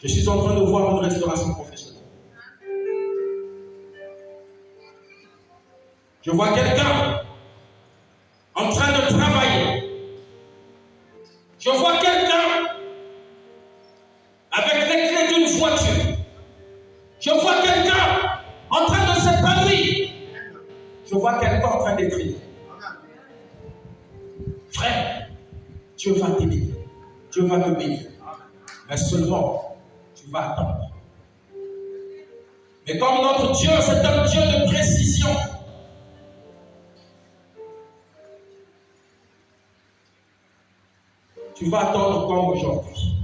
Je suis en train de voir une restauration professionnelle. Je vois quelqu'un en train de travailler. Je vois quelqu'un avec les clés d'une voiture. Je vois quelqu'un en train de s'épanouir. Je vois quelqu'un en train d'écrire. Frère, Dieu va t'aider. Dieu va te bénir. Mais seulement, tu vas attendre. Mais comme notre Dieu, c'est un Dieu de précision. Tu vas attendre comme aujourd'hui.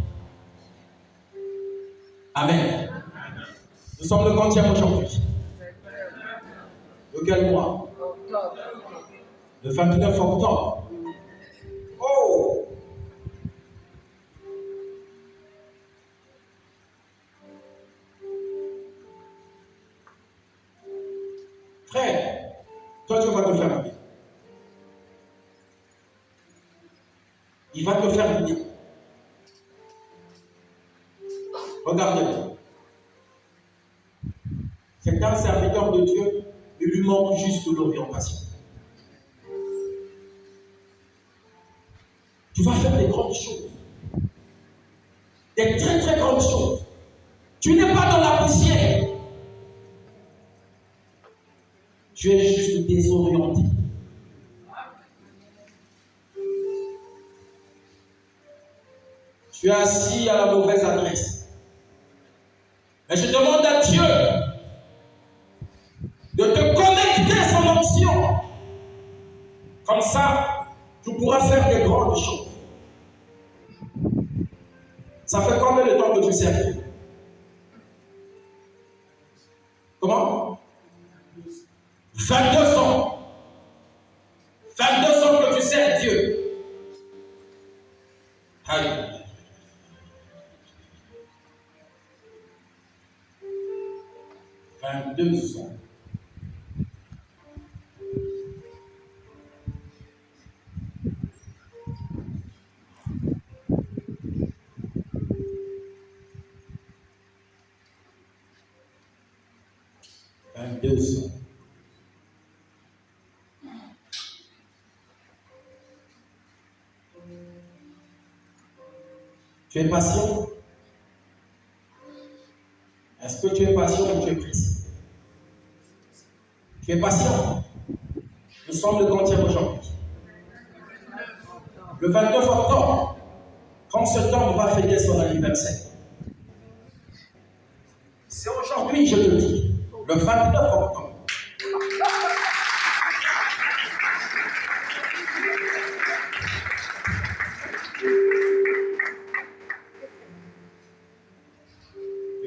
Amen. Nous sommes le 30e aujourd'hui. De quel mois? Le 29 octobre. Oh! Frère, toi tu vas te faire bien. Il va te faire bien. Regardez-le. C'est un serviteur de Dieu, il lui manque juste de l'orientation. Tu vas faire des grandes choses. Des très très grandes choses. Tu n'es pas dans la poussière. Tu es juste désorienté. Tu es assis à la mauvaise adresse. Mais je demande à Dieu de te connecter à son onction. Comme ça, tu pourras faire des grandes choses. Ça fait combien de temps que tu sers? Comment? 22 ans. 22 ans que tu sers Dieu. Aïe. 22 ans. Tu es patient? Est-ce que tu es patient ou tu es pressé? Tu es patient? Nous sommes le 30e aujourd'hui. Le 29 octobre, quand cet homme va fêter son anniversaire. C'est aujourd'hui, je te dis, le 29 octobre.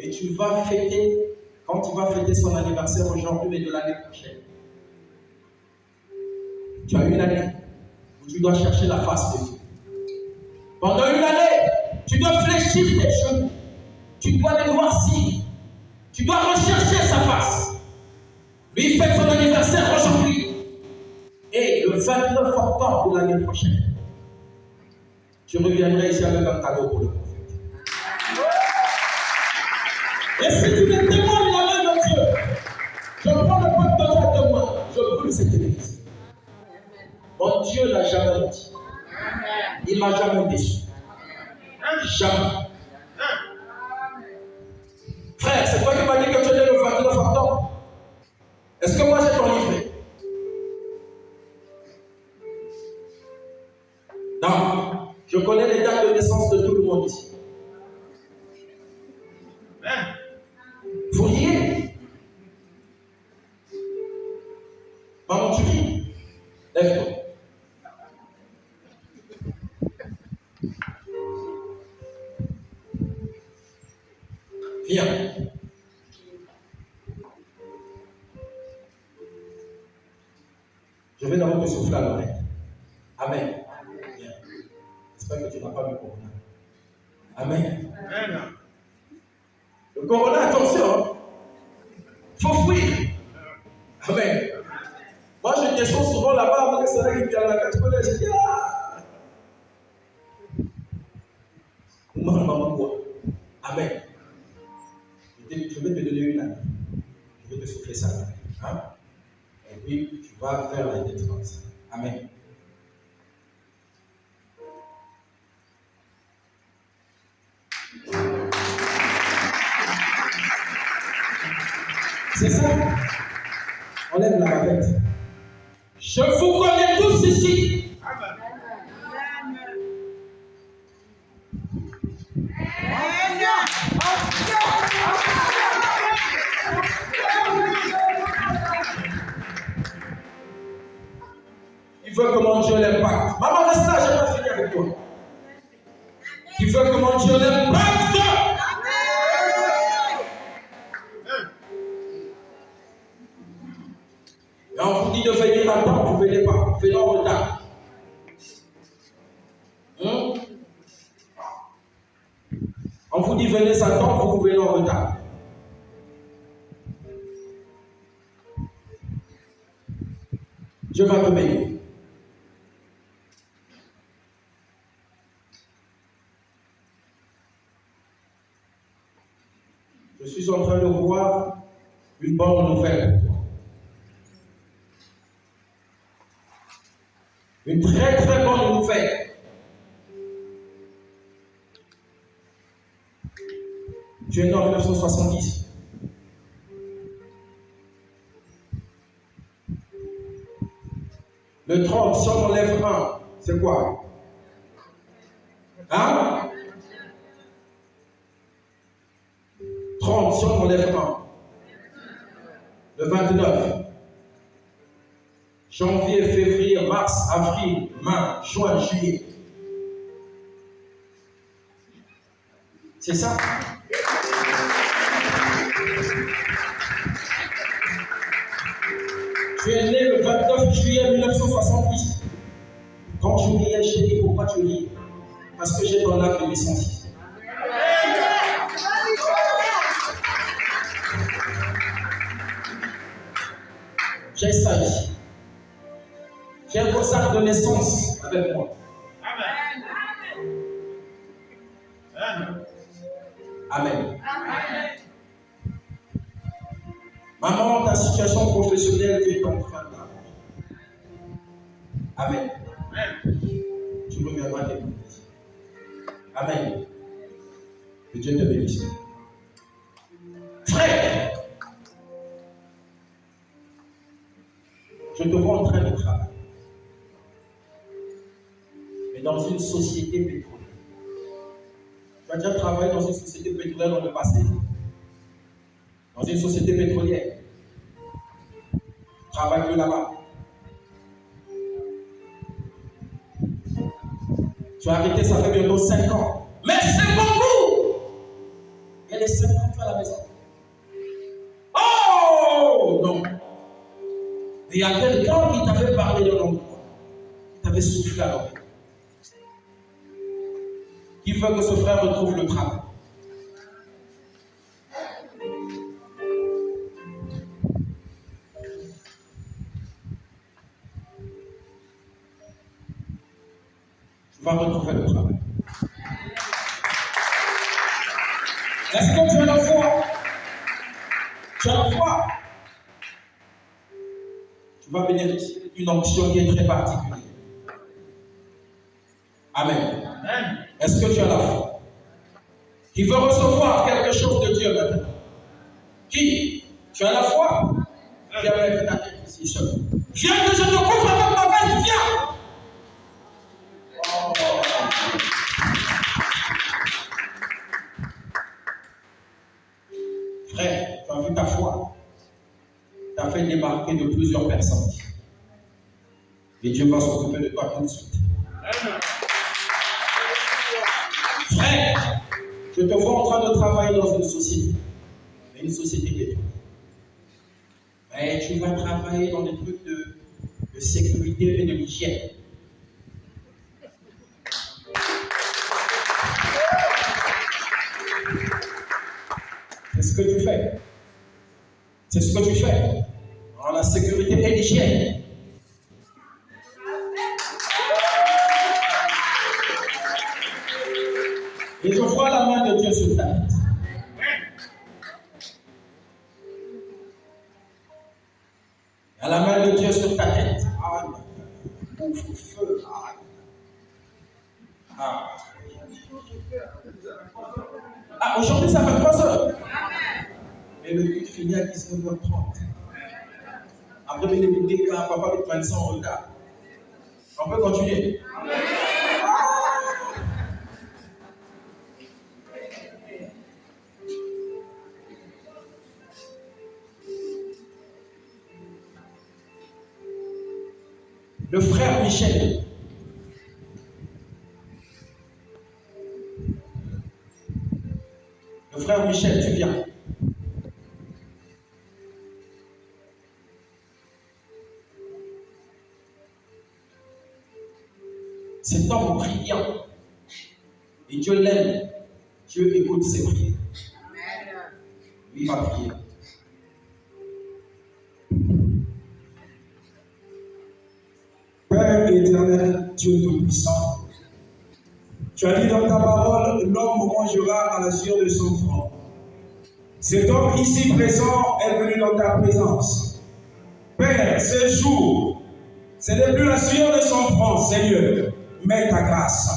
Et tu vas fêter, quand tu vas fêter son anniversaire aujourd'hui et de l'année prochaine, tu as une année où tu dois chercher la face de Dieu. Pendant une année, tu dois fléchir tes cheveux, tu dois les noircir, tu dois rechercher sa face. Lui fête son anniversaire aujourd'hui. Et le 29 octobre de l'année prochaine, je reviendrai ici avec un cadeau pour le prophète. Et si tu me témoignes la main de Dieu, je prends le pot de ta témoin, je brûle cette église. Mon Dieu n'a jamais menti. Il ne m'a jamais déçu. Jamais. Frère, c'est toi qui m'as dit que tu es le 29 octobre. Est-ce que moi j'ai ton livret? Non. Je connais les dates de naissance de tout le monde ici. Fourrier. Maman, tu dis, lève-toi. Viens. Je vais d'abord te souffler à l'oreille. Amen. Viens. J'espère que tu n'as pas le corona. Amen. Amen. Le corona, attention. Il faut fuir. Amen. Moi, je descends souvent là-bas avec c'est là qui vient à la catégorie. Je dis, ah. Maman, quoi? Amen. Je vais te donner une année. Je vais te souffler ça. Hein? Et puis, tu vas faire la délivrance. Amen. C'est ça. On lève la tête. Je vous connais tous ici. Amen. Il veut que mon Dieu l'impacte. Maman, reste là, je vais finir avec toi. Il veut que mon Dieu l'impacte. Et on vous dit de venir à temps, vous ne venez pas. Venez en retard. On vous dit venez à temps, vous venez en retard. Dieu va te bénir. Je suis en train de voir une bonne nouvelle pour toi. Une très très bonne nouvelle. Tu es né en 1970. Le 30, si on enlève 1, c'est quoi? Hein? 30, si on enlève 1. Le 29. Janvier, février, mars, avril, mai, juin, juillet. C'est ça? Tu es né le 29 juillet 1970. Quand je riais, je t'ai dit pourquoi tu ris? Parce que j'ai ton âme de naissance. J'ai ça ici. J'ai vos actes de naissance avec moi. Amen. Amen. Amen. Maman, ta situation professionnelle, tu es en train d'arranger. Amen. Tu me reviendras d'écouter. Amen. Que Dieu te bénisse. Frère, je te vois en train de travailler. Mais dans une société pétrolière. Tu as déjà travaillé dans une société pétrolière dans le passé? Dans une société pétrolière. Travaille là-bas. Tu as arrêté, ça fait bientôt 5 ans. Mais c'est beaucoup! Il y a les 5 ans, tu es à la maison. Oh! Non. Il y a quelqu'un qui t'avait parlé de l'emploi. Qui t'avait soufflé à l'oreille. Qui veut que ce frère retrouve le travail. Tu vas retrouver le travail. Est-ce que tu as la foi? Tu as la foi? Tu vas bénéficier d'une onction qui est très particulière. Amen. Amen. Est-ce que tu as la foi? Qui veut recevoir quelque chose de Dieu maintenant? Qui? Tu as la foi? Viens mettre ta tête ici seul. Viens que je te couvre avec ma veste, viens! Oh. Frère, tu as vu ta foi? Tu as fait débarquer de plusieurs personnes. Et Dieu va s'occuper de toi tout de suite. Frère, je te vois en train de travailler dans une société. Mais une société pétrolière. Mais tu vas travailler dans des trucs de sécurité et de l'hygiène. C'est ce que tu fais. C'est ce que tu fais. Dans la sécurité et l'hygiène. Et je vois la main de Dieu sur ta tête. Couvre-feu. Aujourd'hui, ça fait 3 heures. Mais le culte finit à 19h30. Après, il est dit que papa est maintenant en retard. On peut continuer. Le frère Michel. Le frère Michel, tu viens. Cet homme brillant. Et Dieu l'aime. Dieu écoute ses prières. Lui va prier. Père éternel, Dieu Tout-Puissant, tu as dit dans ta parole, l'homme mangera à la sueur de son front. Cet homme ici présent est venu dans ta présence. Père, ce jour, ce n'est plus la sueur de son front, Seigneur, mais ta grâce.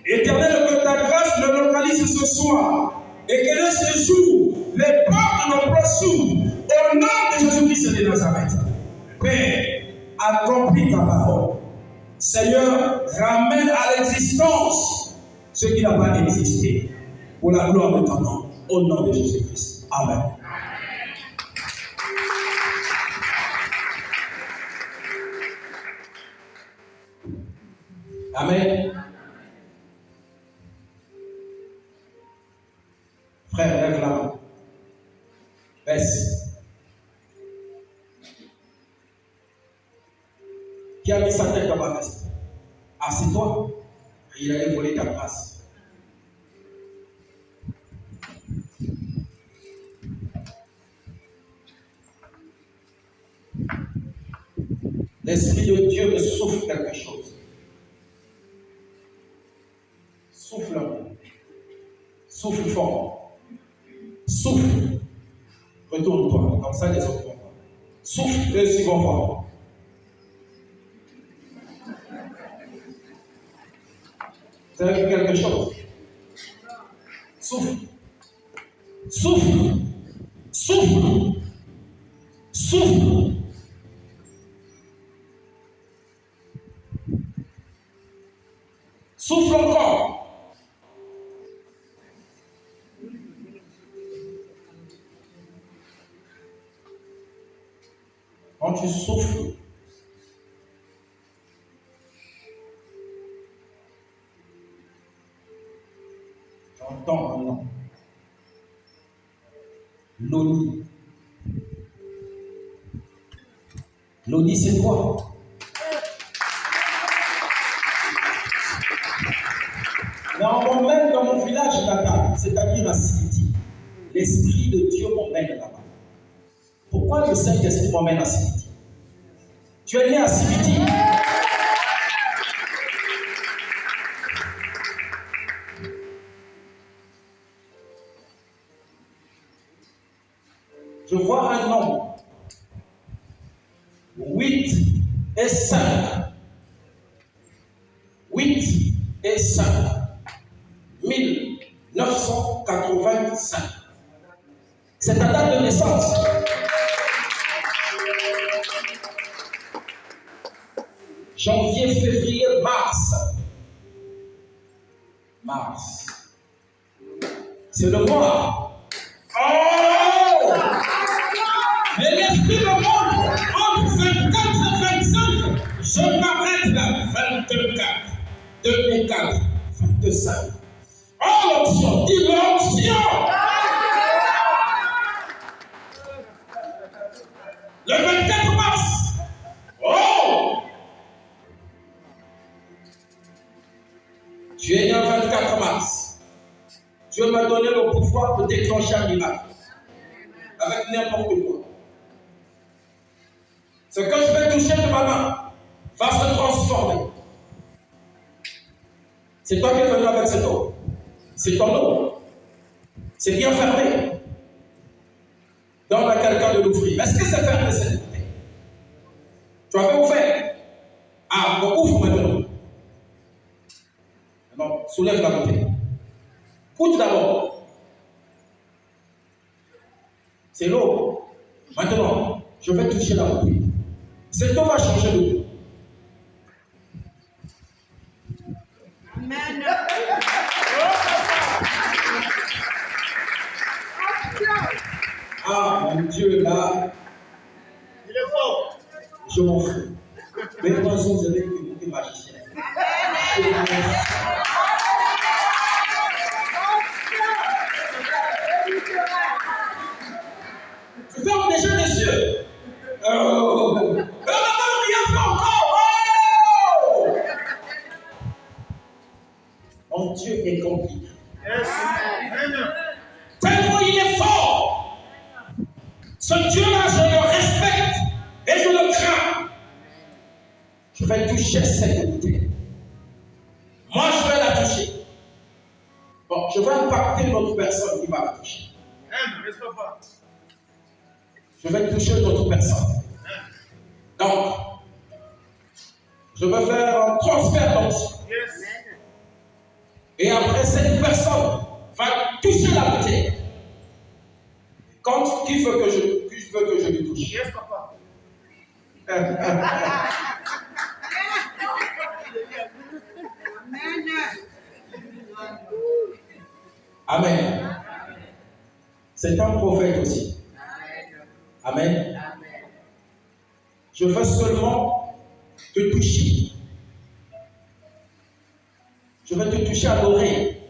Éternel, que ta grâce le localise ce soir et que de ce jour, les portes de nos plans s'ouvrent au nom de Jésus-Christ de Nazareth. Père, accomplis ta parole. Seigneur, ramène à l'existence ce qui n'a pas existé. Pour la gloire de ton nom. Au nom de Jésus-Christ. Amen. Amen. Frère, lève la main. Baisse. Qui a mis sa tête dans ma veste? Ah, c'est toi. Il allait voler ta place. L'Esprit de Dieu me souffle quelque chose. Souffle un peu. Souffle fort. Souffle. Retourne-toi. Comme ça, les autres vont voir. Souffle, eux aussi vont voir. Vous avez vu quelque chose? Souffle. Souffle. Souffle. Souffle. Souffle encore. Quand tu souffles, j'entends un nom. Loni. Loni, c'est quoi? On m'emmène dans mon village natal, c'est-à-dire à Siliti. L'Esprit de Dieu m'emmène là-bas. Pourquoi le Saint-Esprit m'emmène à Siliti? Tu es né à Siliti. Je vois un nombre. 8 et 5. 8 et 5. 1985. C'est ta date de naissance. Janvier, février, mars. Mars. C'est le mois. Oh! Mais l'esprit me montre entre 24 et 25. Je m'arrête là. 24. 2 et 4. 25. Oh, l'onction. Dis l'onction. Le 24 mars. Oh! Tu es né le 24 mars. Dieu m'a donné le pouvoir de déclencher un miracle. Avec n'importe quoi. Ce que je vais toucher de ma main va se transformer. C'est toi qui es venu avec cette eau. C'est ton eau. C'est bien fermé. Donne à quelqu'un de l'ouvrir. Est-ce que c'est fermé cette bouteille? Tu avais ouvert. Ah, bon. Soulève la bouteille. Goûte d'abord. C'est l'eau. Maintenant, je vais toucher la bouteille. Cette eau va changer de goût. Amen. Ah, mon Dieu, là, Il est fort. je m'en fous. Mais de toute façon, vous avez écouté magicien. Je ferme déjà les yeux. Oh! Rien fait encore. Oh! Mon Dieu est compliqué. Yes. Amen. Tellement il est fort. Ce Dieu-là, je le respecte et je le crains. Je vais toucher cette bouteille. Moi, je vais la toucher. Bon, je vais impacter l'autre personne qui va la toucher. Amen. Laisse pas. Je vais toucher l'autre personne. Donc, je vais faire un transfert d'onction. Yes. Et après, cette personne va toucher la bouteille. Quand qui veut que je lui touche? Yes, papa. Amen. C'est un prophète aussi. Amen. Je veux seulement te toucher. Je vais te toucher à l'oreille.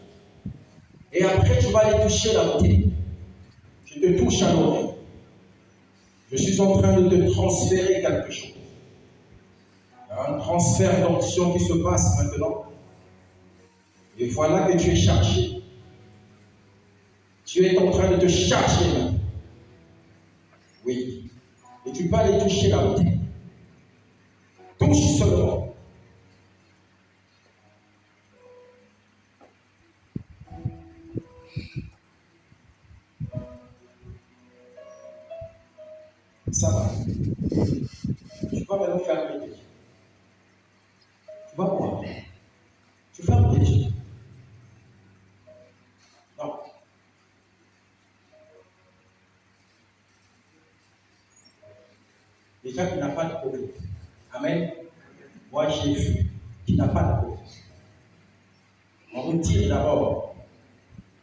Et après, tu vas aller toucher la bouteille. Je te touche à l'oreille. Je suis en train de te transférer quelque chose. Il y a un transfert d'onction qui se passe maintenant. Et voilà que tu es chargé. Tu es en train de te charger maintenant. Oui. Et tu peux aller toucher la bouteille. Touche seulement. Ça va. Tu vas maintenant fermer les yeux. Tu vas voir. Tu fermes les yeux. Non. Déjà qu'il n'a pas de Covid. Amen. Moi, j'ai vu qu'il n'a pas de Covid. On retire d'abord.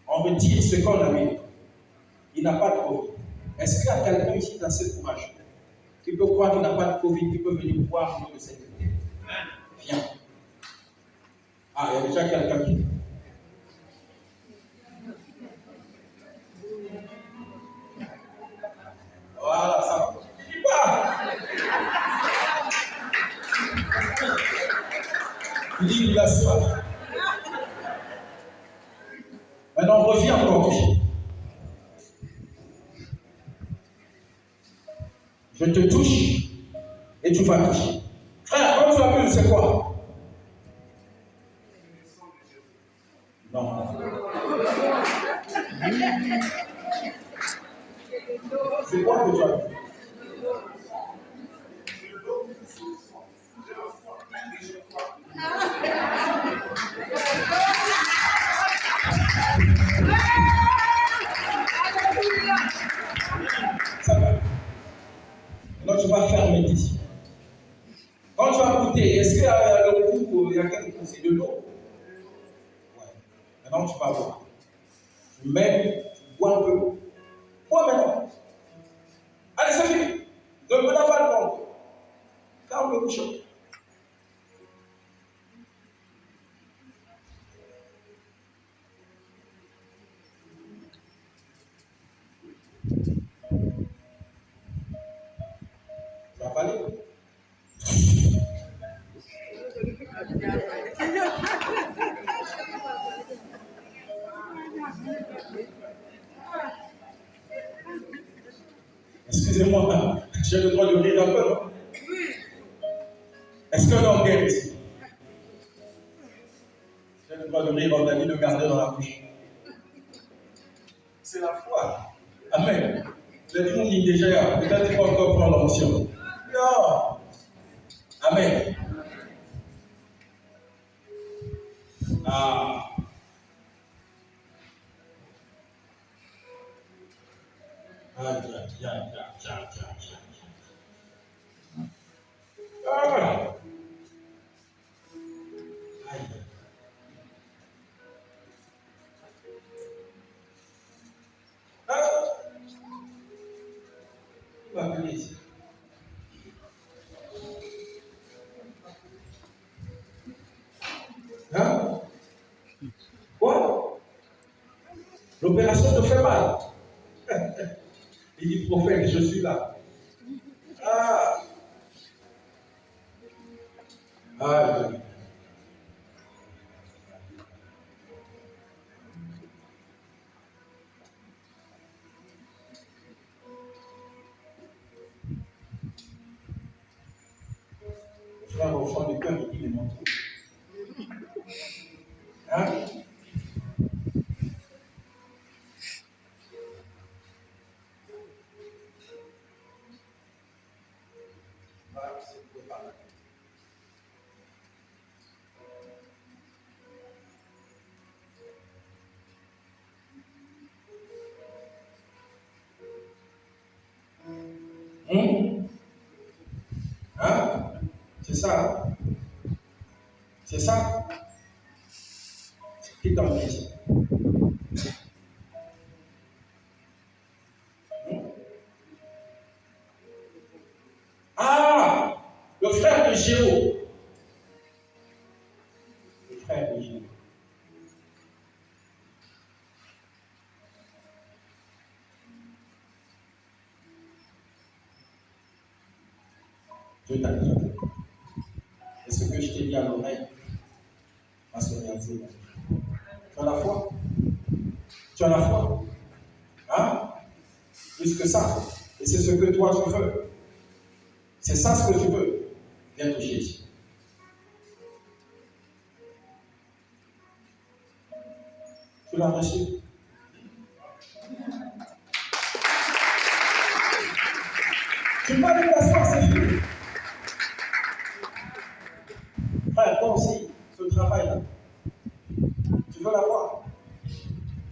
On retire ce qu'on a mis. Il n'a pas de Covid. Est-ce qu'il y a quelqu'un ici dans ce courage qui peut croire qu'il n'a pas de Covid, qui peut venir voir de cette idée? Viens. Ah, il y a déjà quelqu'un qui. Voilà, ça va. Il dit qu'il a soif. Maintenant, reviens encore toucher. Je te touche et tu vas toucher. Frère, quand tu as vu, c'est quoi? Non. C'est quoi que tu as vu? Ça va. Alors tu vas fermer tes yeux. Quand tu vas goûter, est-ce qu'il y a le goût, il y a quelque chose, c'est de l'eau? Ouais. Maintenant tu vas boire. Tu mets, tu bois un peu. Bois maintenant. Allez, c'est fini. Ne me lave pas le ventre. Ferme le bouchon. Tu vas pas aller? Excusez-moi, j'ai le droit de rire un peu, non? Est-ce qu'un orgueil ici? J'ai le droit de rire, on a dit de garder dans la bouche. C'est la foi. Amen. Le démon dit déjà, peut-être qu'il faut encore prendre l'onction. Non. Amen. Ah. Ah. Hein? Quoi? L'opération te fait mal. Il dit, prophète, je suis là. Ah! Ah, oui. Le frère au fond du cœur, il dit, mais mon truc. Hein? Voilà, c'est pas mal. Hein? C'est ça, hein? C'est ça? Qui t'en dit? Ah! Le frère de Géo. Le frère de Géo. Je t'accuse. Et ce que je t'ai dit à l'oreille va se réaliser. Tu as la foi? Tu as la foi? Hein? Plus que ça. Et c'est ce que toi tu veux. C'est ça ce que tu veux. Viens toucher ici. Tu l'as reçu? Tu peux aller t'asseoir, c'est fini. Frère, toi aussi, ce travail-là, tu veux l'avoir?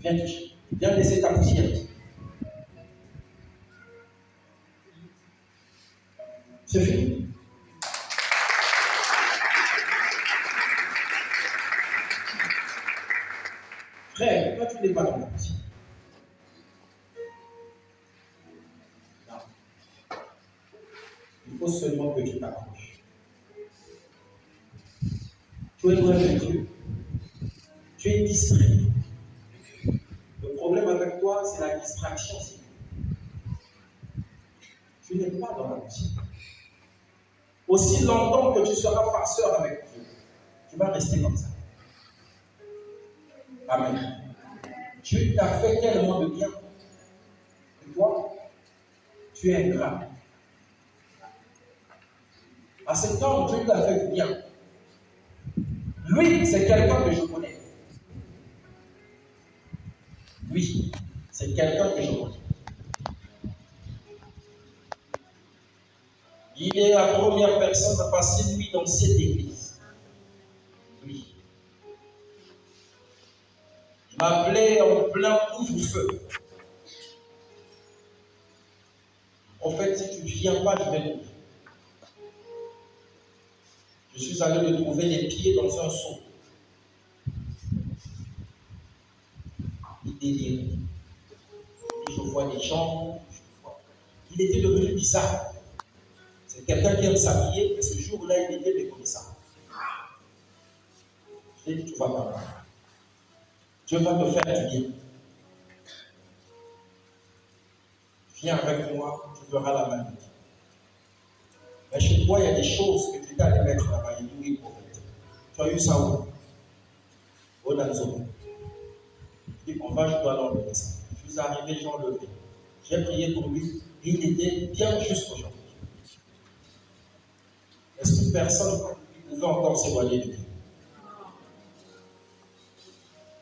Viens toucher. Viens laisser ta poussière ici. C'est fini. Frère, toi tu n'es pas dans la poussière. Non. Il faut seulement que tu t'approches. Tu es loin de Dieu. Tu es distrait. Le problème avec toi, c'est la distraction. Tu n'es pas dans la poussière. Aussi longtemps que tu seras farceur avec Dieu, tu vas rester comme ça. Amen. Dieu t'a fait tellement de bien. Et toi, tu es ingrat. À cet homme, Dieu t'a fait du bien. Lui, c'est quelqu'un que je connais. Lui, c'est quelqu'un que je connais. Il est la première personne à passer nuit dans cette église. Oui. Il m'a appelé en plein couvre-feu. En fait, si tu ne viens pas, je vais mourir. Je suis allé le trouver les pieds dans un seau. Il délirait. Je vois des gens. Il était devenu bizarre. C'est quelqu'un qui aime s'habiller, mais ce jour-là, il était méconnaissant. Je lui ai dit, tu vas pas là. Dieu va te faire du bien. Viens avec moi, tu verras la main de Dieu. Mais chez toi, il y a des choses que tu t'es allé mettre là-bas. Il dit, oui, prophète. Tu as eu ça où? Au Danzo. Je dis, on va, je dois l'enlever ça. Je suis arrivé, j'ai enlevé. J'ai prié pour lui, et il était bien juste aujourd'hui. Est-ce qu'une personne pouvait encore s'éloigner de Dieu?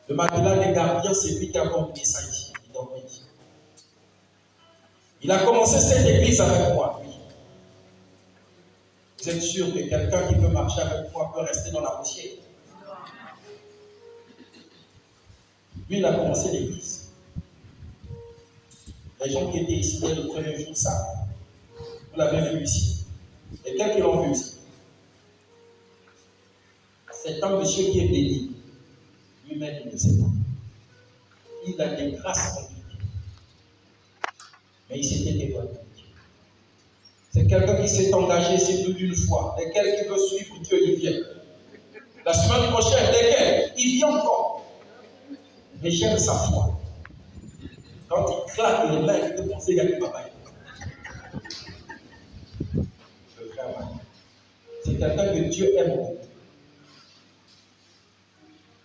Le matelas des gardiens, c'est lui qui a conduit ça ici. Il dormait ici. Il a commencé cette église avec moi, lui. Vous êtes sûr que quelqu'un qui peut marcher avec moi peut rester dans la poussière? Lui, il a commencé l'église. Les gens qui étaient ici dès le premier jour savent. Vous l'avez vu ici. Et quelqu'un qui l'ont vu ici. C'est un monsieur qui est béni. Lui-même, il ne sait pas. Il a des grâces compliquées. Mais il s'était éloigné. C'est quelqu'un qui s'est engagé ici plus d'une fois. Lesquels qui veut suivre Dieu, il vient. La semaine prochaine, lesquels il vient encore. Mais j'aime sa foi. Quand il claque les mains, il te pense qu'il y a du papa. C'est quelqu'un que Dieu aime beaucoup.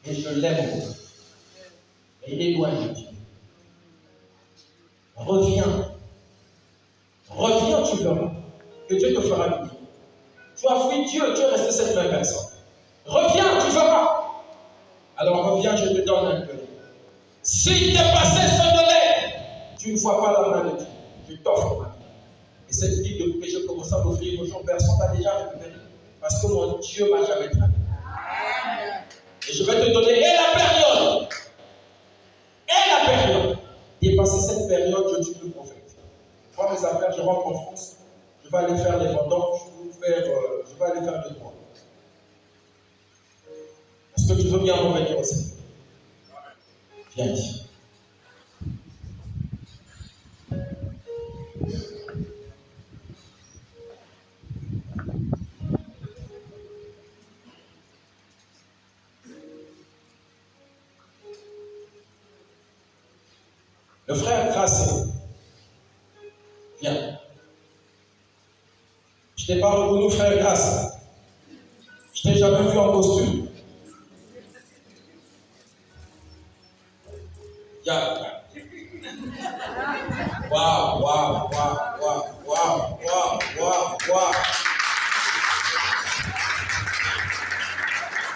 Et je l'aime beaucoup. Et il est loin de Dieu. Reviens. Reviens, tu verras. Que Dieu te fera du bien. Tu as fui Dieu, tu es resté cette même personne. Reviens, tu verras. Alors reviens, je te donne un peu. Si t'es passé sans donner, tu ne vois pas la main de Dieu. Je t'offre ma vie. Et cette vie que je commence à m'offrir aux gens, personne n'a déjà récupéré. Parce que mon Dieu m'a jamais trahi. Et je vais te donner et la période. Dépasser cette période, je suis le prophète. Moi, mes affaires, je rentre en France. Je vais aller faire les vendanges. Je vais aller faire le droit. Est-ce que tu veux bien revenir au Seigneur? Viens ici. Le frère Gracé, viens. Je t'ai pas reconnu, frère Grâce. Je t'ai jamais vu en costume. Viens. Waouh.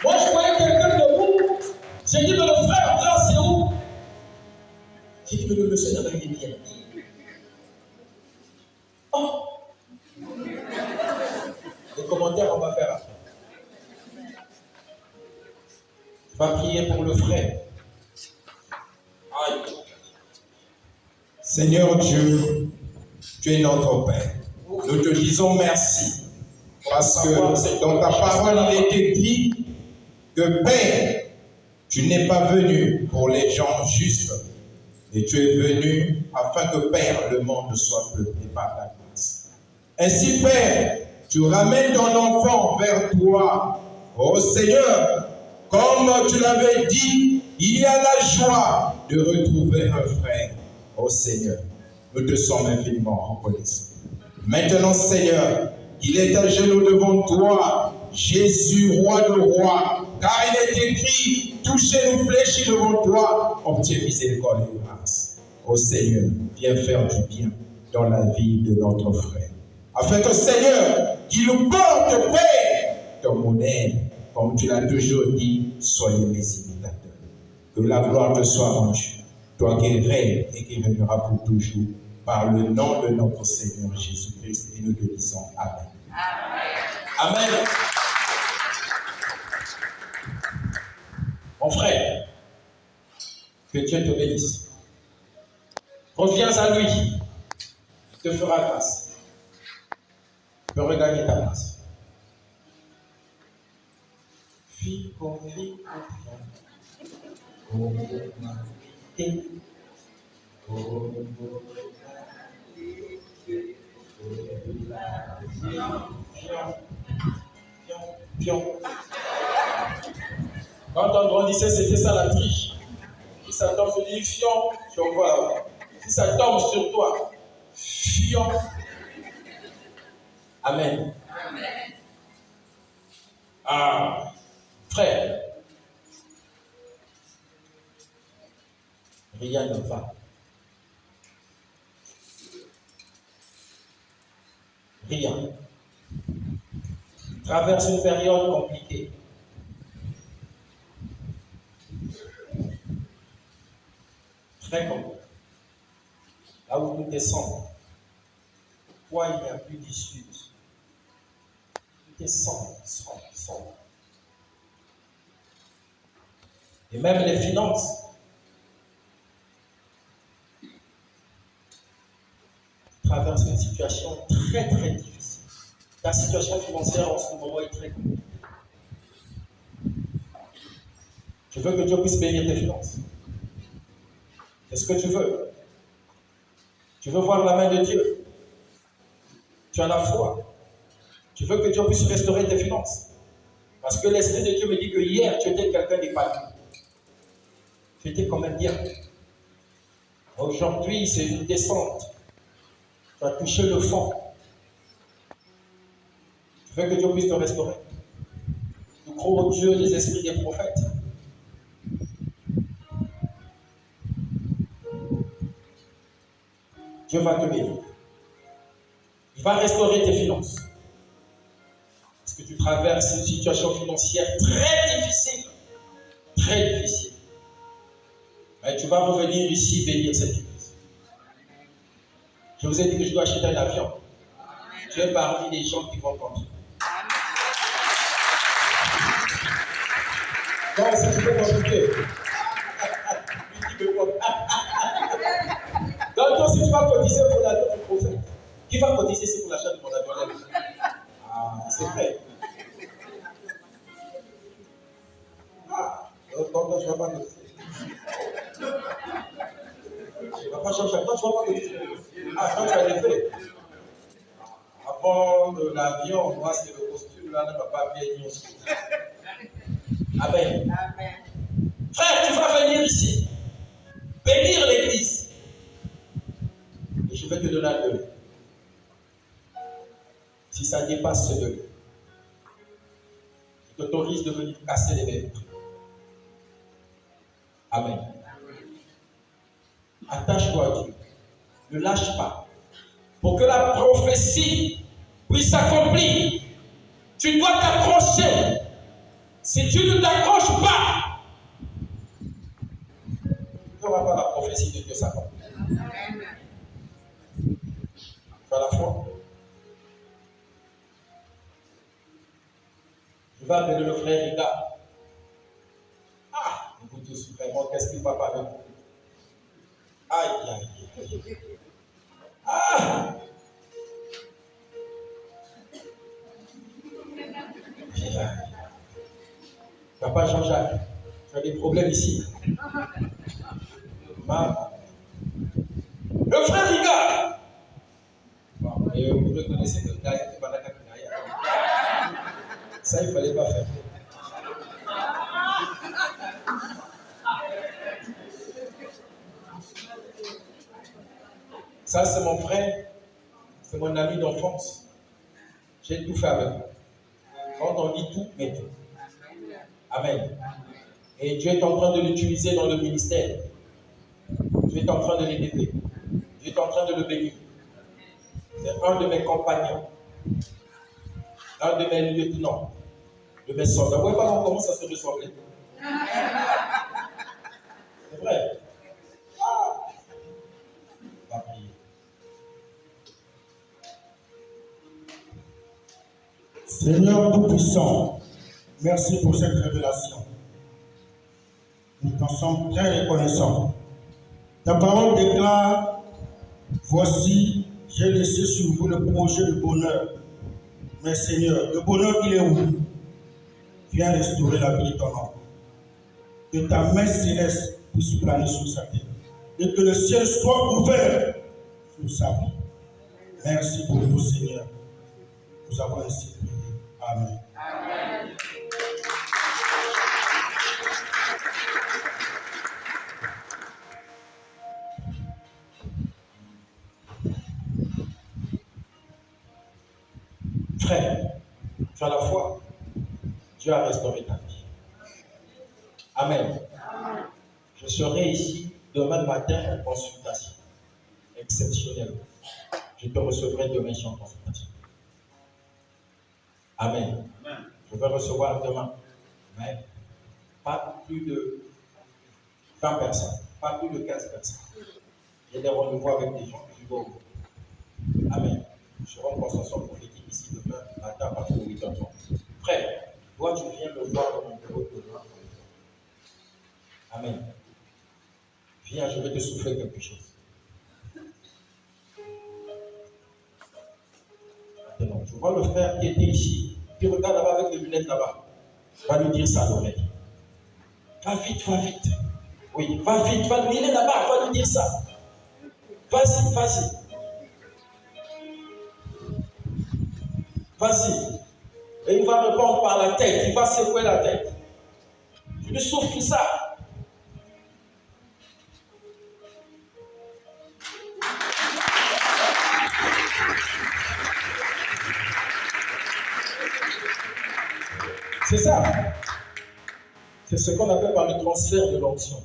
Moi, je voyais quelqu'un debout. J'ai dit, mais le frère Grâce, c'est où? J'ai dit, mais le monsieur n'a pas été bien. Oh! Les commentaires, on va faire après. Tu vas prier pour le frère. Aïe. Seigneur Dieu, tu es notre Père. Nous te disons merci. Parce que dans ta parole, il est écrit que Père, tu n'es pas venu pour les gens justes, mais tu es venu afin que Père, le monde soit peuplé par ta grâce. Ainsi, Père, tu ramènes ton enfant vers toi. Oh Seigneur, comme tu l'avais dit, il y a la joie de retrouver un frère. Oh Seigneur, nous te sommes infiniment reconnaissants. Maintenant, Seigneur, il est à genoux devant toi, Jésus, roi de rois, car il est écrit, touchez-nous, fléchis devant toi, obtiens miséricorde et grâce. Oh Seigneur, viens faire du bien dans la vie de notre frère. Afin que, Seigneur, qu'il nous porte paix, ton modèle, comme tu l'as toujours dit, soyez mes imitateurs. Que la gloire te soit rendue, toi qui règnes et qui règneras pour toujours, par le nom de notre Seigneur Jésus-Christ, et nous te disons Amen. Amen. Amen. Mon frère, que Dieu te bénisse. Reviens à lui. Il te fera grâce. Tu peux regagner ta place. Fico. Pion. Quand on grandissait, c'était ça la triche. Si ça tombe sur lui, fion, tu envoies. Si ça tombe sur toi, fion. Amen. Ah, frère, rien ne va. Rien. Traverse une période compliquée. Très compliquée. Là où tout est sombre. Toi, il n'y a plus d'issue. Tout est sombre. Et même les finances. traverses une situation très très difficile. Ta situation financière en ce moment est très compliquée. Tu veux que Dieu puisse bénir tes finances. C'est ce que tu veux. Tu veux voir la main de Dieu. Tu as la foi. Tu veux que Dieu puisse restaurer tes finances. Parce que l'Esprit de Dieu me dit que hier, tu étais quelqu'un d'épanoui. Tu étais quand même bien. Aujourd'hui, c'est une descente. Tu as touché le fond. Tu veux que Dieu puisse te restaurer. Nous croyons au Dieu des esprits des prophètes. Dieu va te bénir. Il va restaurer tes finances. Parce que tu traverses une situation financière très difficile. Très difficile. Mais tu vas revenir ici bénir cette église. Je vous ai dit que je dois acheter un avion. Tu es parmi les gens qui vont comprendre. Donc, si tu peux contribuer. Donc, toi, si tu vas cotiser pour l'avion du prophète, qui va cotiser si pour l'achat de mon avion? Ah, c'est vrai. Ah, donc je ne vais pas cotiser. Je ne vais pas changer. Toi, tu ne vas pas cotiser. Ah, toi, tu as les faits. Avant l'avion, moi, c'est le costume, là, ne va pas bien dire. Amen. Amen. Frère, tu vas venir ici, bénir l'église. Et je vais te donner un degré. Si ça dépasse ce degré, je t'autorise de venir casser les verres. Amen. Attache-toi à Dieu. Ne lâche pas. Pour que la prophétie puisse s'accomplir, tu dois t'accrocher. Si tu ne t'accroches pas, tu n'auras pas la prophétie de Dieu s'accomplir. Tu as la foi. Je vais appeler le frère Ida. Ah, vous tous, vraiment, qu'est-ce qu'il va pas avec vous? Aïe, aïe, aïe. Ah! Papa Jean-Jacques, tu as des problèmes ici. Le frère Riga. Bon, et vous reconnaissez que le gars était pas d'accord. Ça, il ne fallait pas faire. Ça, c'est mon frère, c'est mon ami d'enfance. J'ai tout fait avec lui. Quand on dit tout, mais tout. Amen. Et Dieu est en train de l'utiliser dans le ministère. Dieu est en train de l'aider. Dieu est en train de le bénir. C'est un de mes compagnons. Un de mes lieutenants. De mes soldats. Vous voyez pas comment ça se ressemblait? C'est vrai. Ah. On va prier. Seigneur Tout-Puissant, merci pour cette révélation. Nous t'en sommes très reconnaissants. Ta parole déclare, voici, j'ai laissé sur vous le projet de bonheur. Mais Seigneur, le bonheur, il est où? Viens restaurer la vie de ton homme. Que ta main céleste puisse planer sur sa tête. Et que le ciel soit ouvert sur sa vie. Merci pour vous, Seigneur. Nous avons ainsi prié. Amen. Amen. Frère, tu as la foi. Dieu a restauré ta vie. Amen. Je serai ici demain matin en consultation exceptionnelle. Je te recevrai demain en consultation. Amen. Je vais recevoir demain. Mais pas plus de 20 personnes, pas plus de 15 personnes. J'ai des rendez-vous avec des gens que je dois ouvrir. Amen. Je serai en consultation prophétique ici demain matin à partir de 8h30. Frère, toi tu viens me voir dans mon bureau demain. Amen. Viens, je vais te souffler quelque chose. Non, je vois le frère qui était ici. Puis regarde là-bas avec les lunettes là-bas. Va lui dire ça à l'oreille. Va vite, va vite. Oui, va vite, il est là-bas, va lui dire ça. Vas-y, vas-y. Vas-y. Et il va répondre par la tête, il va secouer la tête. Tu lui souffles ça. C'est ça. C'est ce qu'on appelle par le transfert de l'onction.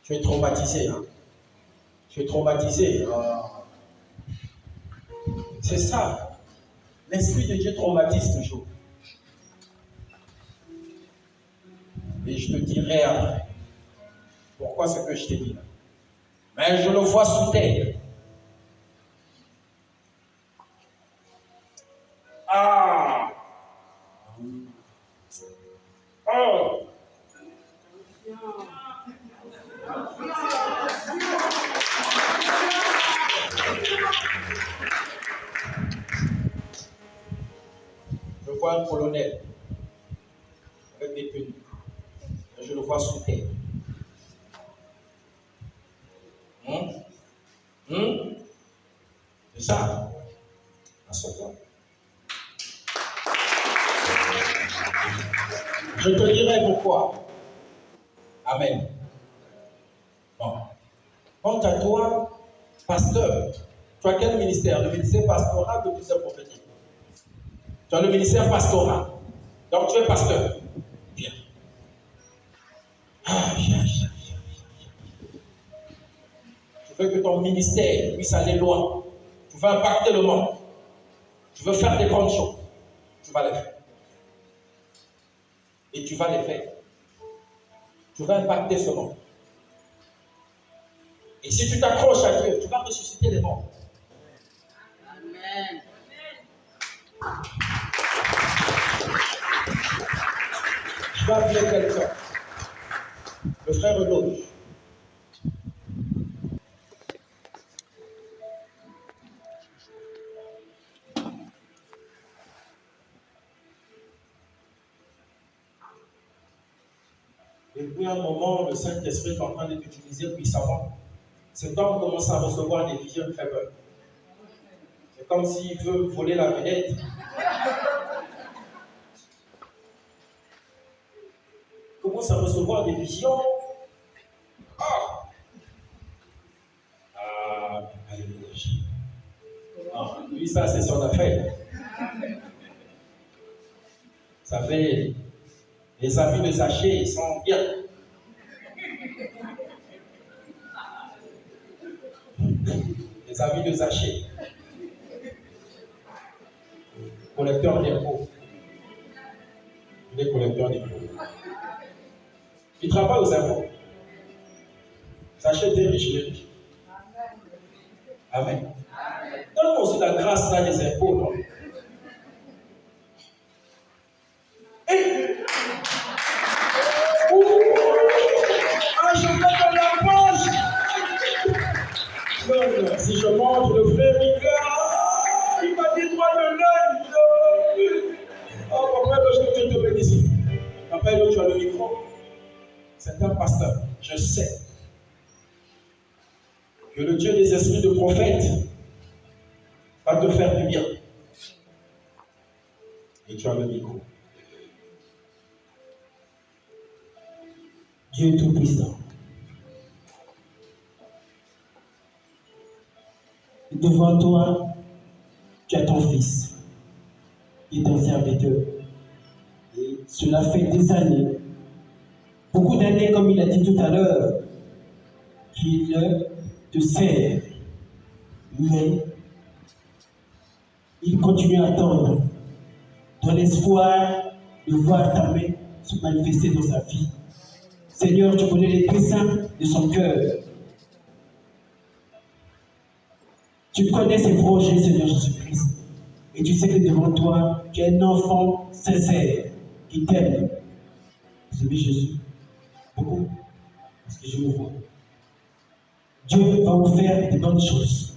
Tu es traumatisé. Hein? Tu es traumatisé. C'est ça. L'Esprit de Dieu traumatise toujours. Et je te dirai après pourquoi ce que je t'ai dit là. Mais je le vois sous terre. Ah! Oh! Je vois un colonel avec des tenues. Je le vois sous terre. C'est ça. À son temps. Je te dirai pourquoi. Amen. Bon. Quant à toi, pasteur, tu as quel ministère? Le ministère pastoral ou le ministère prophétique? Tu as le ministère pastoral. Donc tu es pasteur. Bien. Tu veux que ton ministère puisse aller loin. Tu veux impacter le monde. Tu veux faire des grandes choses. Tu vas les faire. Et tu vas les faire. Tu vas impacter ce monde. Et si tu t'accroches à Dieu, tu vas ressusciter les morts. Amen. Je vais appeler quelqu'un. Le frère Loge. Depuis un moment, le Saint-Esprit est en train de t'utiliser puissamment. Cet homme commence à recevoir des visions très peur. C'est comme s'il veut voler la vedette. Il commence à recevoir des visions. Lui, ça, c'est son affaire. Vous savez, les amis de Zachée, ils sont bien. Les amis de Zachée. Collecteur d'impôts. Il est collecteur d'impôts. Il travaille aux impôts. Zachée était riche, il est riche. Amen. Donne-moi aussi la grâce là des impôts, non? Je mets dans la poche. Non, si je mange, le frère il m'a dit toi le lundi. Oh, papa, que Dieu te bénisse. Papa, tu as le micro. C'est un pasteur. Je sais que le Dieu des esprits de prophète va te faire du bien. Et tu as le micro. Dieu est tout-puissant. Devant toi, tu as ton fils, qui est ton serviteur. Et cela fait des années, beaucoup d'années, comme il a dit tout à l'heure, qu'il te sert. Mais il continue à attendre, dans l'espoir de voir ta main se manifester dans sa vie. Seigneur, tu connais les desseins de son cœur. Tu connais ses projets, Seigneur Jésus-Christ. Et tu sais que devant toi, tu es un enfant sincère qui t'aime. Vous aimez Jésus beaucoup, parce que je le vois. Dieu va vous faire de bonnes choses.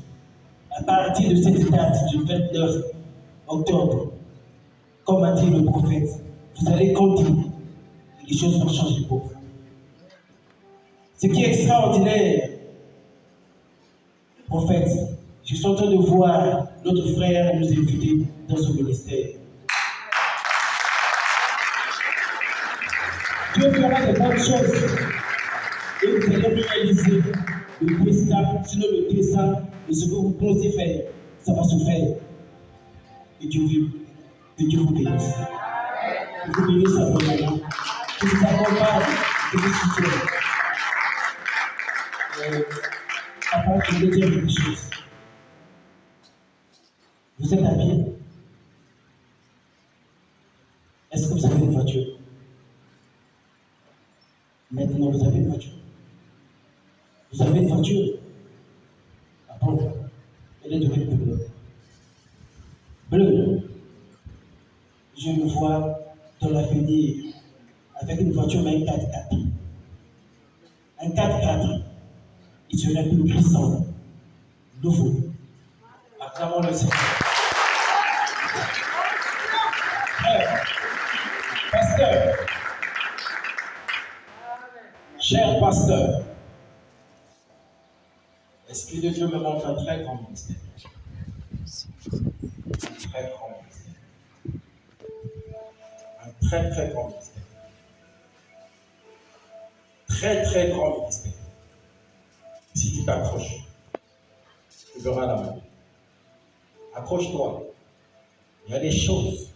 À partir de cette date du 29 octobre, comme a dit le prophète, vous allez compter et les choses vont changer pour vous. Ce qui est extraordinaire, prophète, je suis en train de voir notre frère nous inviter dans ce ministère. Dieu fera de bonnes choses et vous allez réaliser le destin, sinon le dessin de ce que vous pensez faire, ça va se faire. Et Dieu vous bénisse. Que vous bénisse abondamment, que vous accompagne, que vous soutienne. Afin de vous dire quelque chose. Vous êtes à pied. Est-ce que vous avez une voiture? Maintenant, vous avez une voiture. Vous avez une voiture. Ah bon? Elle est de quelle couleur? Bleu. Je me vois dans l'avenir avec une voiture, mais un 4x4. Un 4x4. Il serait plus puissant, nouveau. Acclamons le Seigneur. Pasteur, cher pasteur, l'Esprit de Dieu me montre un très grand ministère. Un très grand ministère. Un très très grand ministère. Très très grand ministère. Si tu t'accroches, tu verras la main. Accroche-toi. Il y a des choses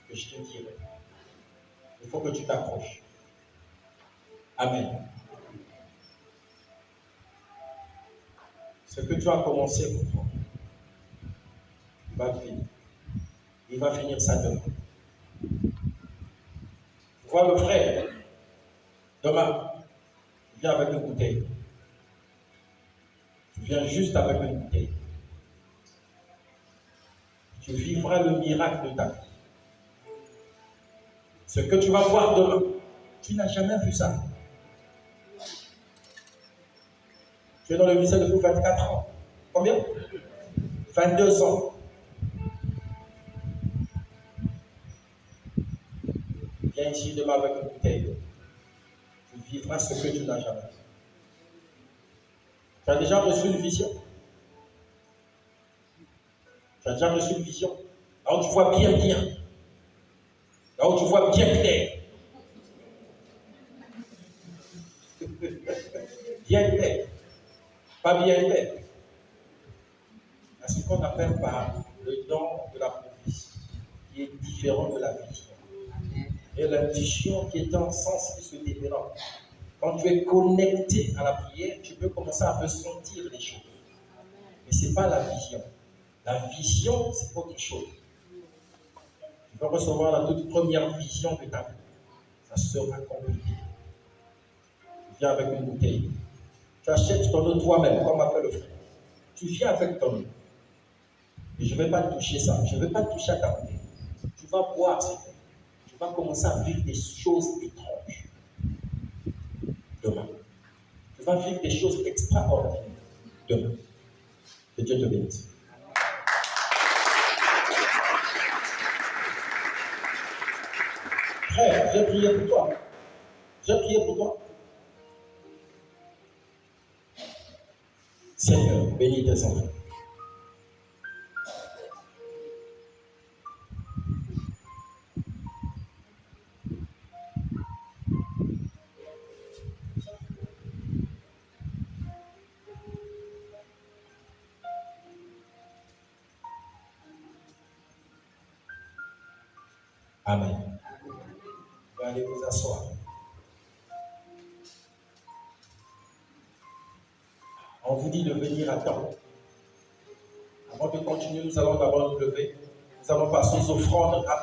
que je te dirai. Il faut que tu t'accroches. Amen. Ce que tu as commencé pour toi, il va finir. Il va finir ça demain. Tu vois le frère, demain, tu viens avec une bouteille. Tu viens juste avec une bouteille. Tu vivras le miracle de ta vie. Ce que tu vas voir demain, tu n'as jamais vu ça. Tu es dans le ministère depuis 24 ans. Combien? 22 ans. Viens ici demain avec une bouteille. Tu vivras ce que tu n'as jamais vu. Tu as déjà reçu une vision? Tu as déjà reçu une vision? Là où tu vois bien. Là où tu vois bien clair. Bien clair. Pas bien clair. C'est ce qu'on appelle par le don de la prophétie, qui est différent de la vision. Et la vision qui est un sens qui se développe. Quand tu es connecté à la prière, tu peux commencer à ressentir les choses. Mais ce n'est pas la vision. La vision, c'est autre chose. Tu peux recevoir la toute première vision de ta vie. Ça sera compliqué. Tu viens avec une bouteille. Tu achètes ton eau toi-même, comme a fait le frère. Tu viens avec ton eau. Et je ne vais pas toucher ça. Je ne vais pas toucher à ta bouteille. Tu vas boire cette eau. Tu vas commencer à vivre des choses étranges. Demain. Tu vas vivre des choses extraordinaires. Demain. Que Dieu te bénisse. Frère, j'ai prié pour toi. J'ai prié pour toi. Seigneur, bénis tes enfants. Amen. Vous allez vous asseoir. On vous dit de venir à temps. Avant de continuer, nous allons d'abord nous lever. Nous allons passer aux offrandes.